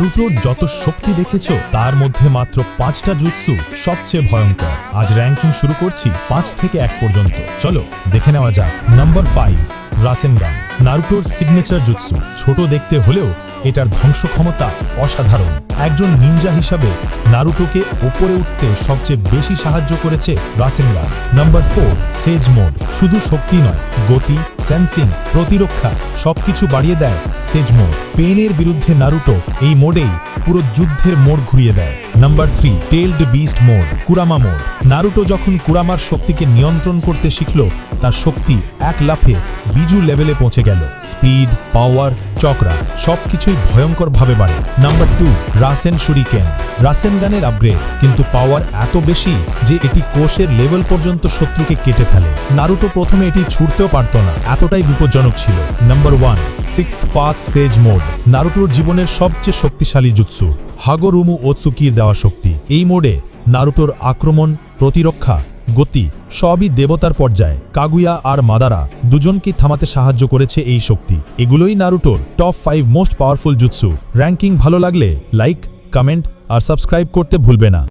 নারুটোর যত শক্তি দেখেছো তার মধ্যে মাত্র 5টা জুৎসু সবচেয়ে ভয়ঙ্কর। আজ র্যাঙ্কিং শুরু করছি 5 থেকে 1 পর্যন্ত। চলো দেখে নেওয়া যাক। Number 5, Rasengan. নারুটোর সিগনেচার জুৎসু। ছোট দেখতে হলেও এটার ধ্বংস ক্ষমতা অসাধারণ। একজন নিনজা হিসাবে নারুটোকে ওপরে উঠতে সবচেয়ে বেশি সাহায্য করেছে রাসেনগান। নাম্বার 4, সেজ মোড। শুধু শক্তি নয়, গতি, সেন্সিং, প্রতিরক্ষা সবকিছু বাড়িয়ে দেয় সেজ মোড। পেনের বিরুদ্ধে নারুটো এই মোডেই পুরো যুদ্ধের মোড় ঘুরিয়ে দেয়। Number 3, tailed beast mode, Kurama mode. Naruto যখন কুরামার শক্তিকে নিয়ন্ত্রণ করতে শিখল, তার শক্তি এক লাফে বিজু লেভেলে পৌঁছে গেল। স্পিড, পাওয়ার, চক্রা সবকিছুই ভয়ঙ্করভাবে বাড়ে। Number 2, Russell shuriken. রাসেনগানের আপগ্রেড, কিন্তু পাওয়ার এত বেশি যে এটি কোষের লেভেল পর্যন্ত শত্রুকে কেটে ফেলে। নারুটো প্রথমে এটি ছুটতেও পারত না, এতটাই বিপজ্জনক ছিল। নাম্বার 1, সিক্সথ পাথ সেজ মোড। নারুটোর জীবনের সবচেয়ে শক্তিশালী জুৎসু, হাগোরুমু ওৎসুকির দেওয়া শক্তি। এই মোডে নারুটোর আক্রমণ, প্রতিরক্ষা, গতি সবই দেবতার পর্যায়ে। কাগুয়া আর মাদারা দুজনকে থামাতে সাহায্য করেছে এই শক্তি। এগুলোই নারুটোর top 5 most powerful jutsu. Ranking ভালো লাগলে লাইক, কমেন্ট আর সাবস্ক্রাইব করতে ভুলবে না।